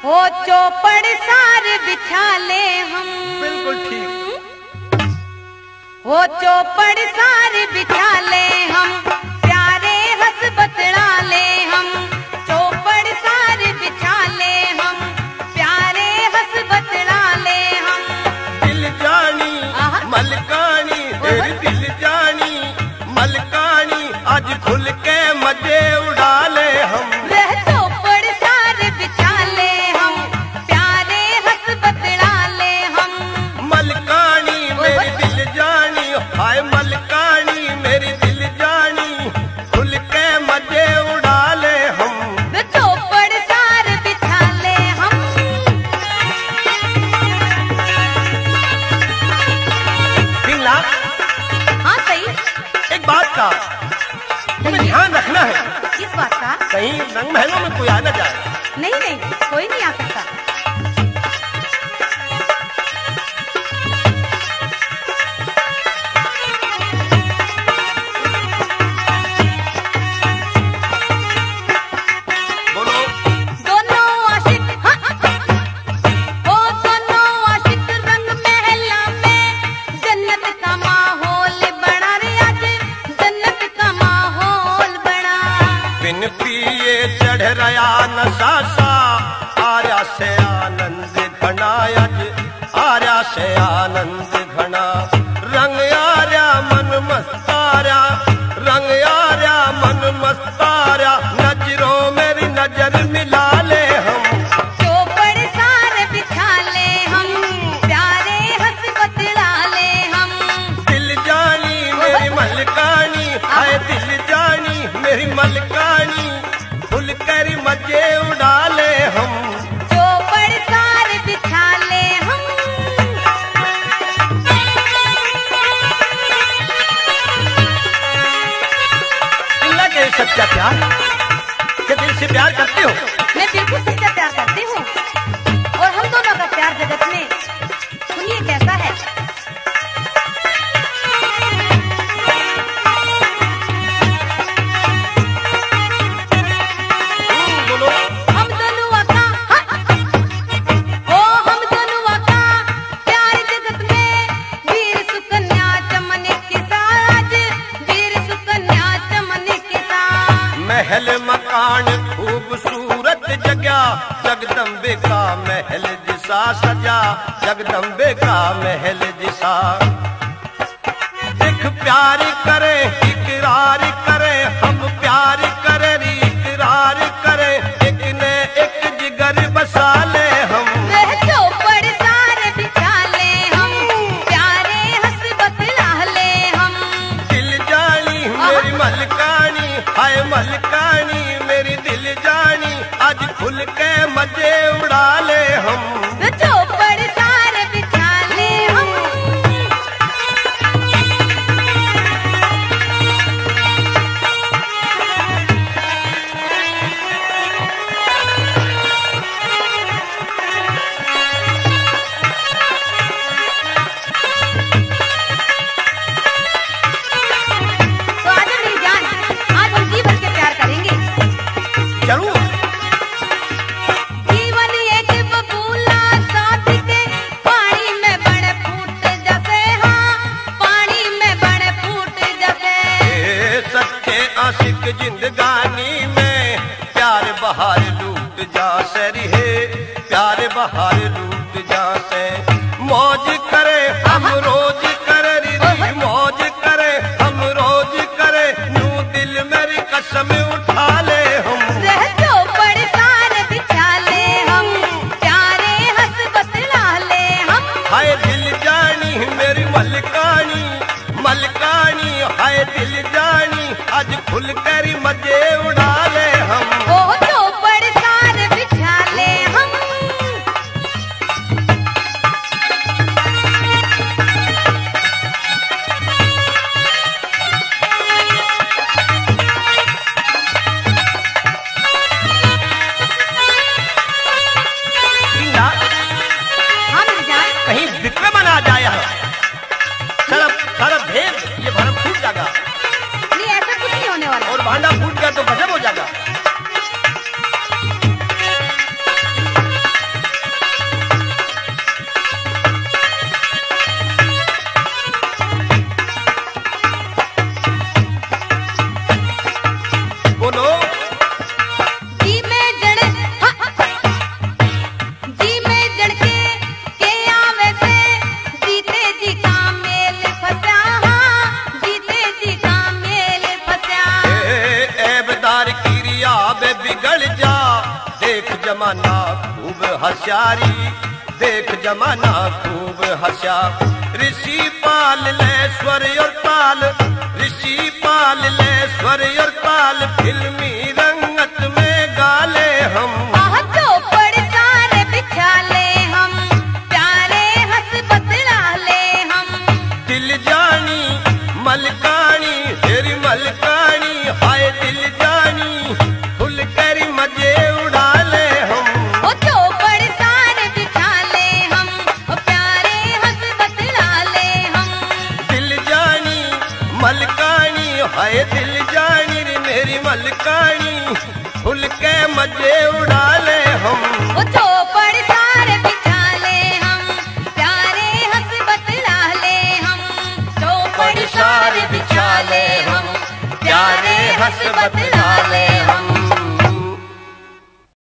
हो चौपड़ सार बिछा ले हम। बिल्कुल ठीक। हो चौपड़ सार बिछा ले हम, प्यारे हंस बतला ले हम। चौपड़ सार बिछा ले हम, प्यारे हंस बतला ले हम। दिल जानी मलकानी तेरी दिल जानी मलकानी, आज खुल के मजे उड़ा ले हम। चौपड़ सार बिछा ले हम, प्यारे हंस बतला ले हम। मलकानी मेरी दिल जानी, हाय मलकानी मेरी दिल जानी, खुल के मजे उड़ा ले हम। चौपड़ सार बिछा ले हम। पिंगला, हाँ सही। एक बात का तुम्हें ध्यान रखना है, किस बात का? कहीं रंग महलों में कोई आ न जाए। नहीं नहीं, कोई नहीं आ सकता। बोलो। दोनों आशिक, हाँ, ओ दोनों आशिक रंग महला में, जन्नत का माहौल बड़ा रे आज, जन्नत का माहौल बड़ा। बिन पिए चढ़ रहा नशा सा, आर्या से आनंद घना अज, आर्या से आनंद घना। रंग आर्या मन मस्तार्या, रंग आर्या मन मस्तार्या, नजरों मेरी नजर मिला ले हम। चौपड़ सार बिछा ले हम, प्यारे हंस बतला ले हम। दिल जानी मेरी मलकानी, हाय दिल जानी मेरी मलकानी, खुल कर मजे उड़ा ले हम। चौपड़ सार बिछा ले हम। पिंगला के सच्चा प्यार, क्या दिल से प्यार करते हो? मैं बिल्कुल सच्चा प्यार करती हूँ, और हम दोनों का प्यार जगत में सुनिए कैसा है। बोलो। हम दोनों का, ओ हम दोनों का प्यार जगत में, वीर सुकन्या चमन के साथ, वीर सुकन्या चमन के साथ। महल मकान खूबसूरत जगह, जगदम्बे का महल जिसा सजा, जगदम्बे का महल जिसा। देख प्यार करे इकरार करे, हम प्यार करे इकरार करे, एक ने एक जिगर बसा ले हम। चौपड़ सार बिछा ले हम, प्यारे हंस बतला ले हम। दिल जानी मेरी मलकानी, हाय मलकानी मेरी दिल जानी, आज खुल के मजे उड़ा ले हम। चौपड़ सार बिछा ले हम। तो आज मेरी जान, आज हम जी भर के प्यार करेंगे। जरूर। जीवन एक बबूला साथ के, पानी में बड़े फूट जैसे, हाँ पानी में बड़े फूट जैसे। ए सच्चे आशिक जिंदगानी में, प्यार बहार लूट जा से रहे, प्यार बहार लूट जा से। मौज करे हम रोज करे री, मौज करे हम रोज करे, नू दिल मेरी कसम उठा ले हम। चौपड़ सार बिछा ले हम, प्यारे हंस बतला ले हम। हाय दिल जानी मेरी मलकानी, मलकानी हाय दिल जानी, आज खुल कर मजे उड़ा ले हम। ओ चौपड़ सार बिछा ले हम। जमाना खूब हसियारी, देख जमाना खूब हंसा। ऋषि पाल ले स्वर और ताल, ऋषि पाल ले स्वर और ताल, फिल्मी रंगत में गाले हम। चौपड़ सारे बिछा ले हम, प्यारे हंस बतला ले हम। दिल जानी मलकानी तेरी मलकानी, हाय दिल जानी खुल कर मजे उड़ा ले हम। चौपड़ सारे बिछा ले हम, प्यारे हंस बतला ले हम। दिल जानी मलकानी हाय दिल जानी रे मेरी मलकानी, खुल के मजे उड़ा ले हम। चौपड़ सारे बिछा ले हम, प्यारे हंस बतला ले हम। चौपड़ सारे बिछा ले हम, प्यारे हंस बतला ले हम।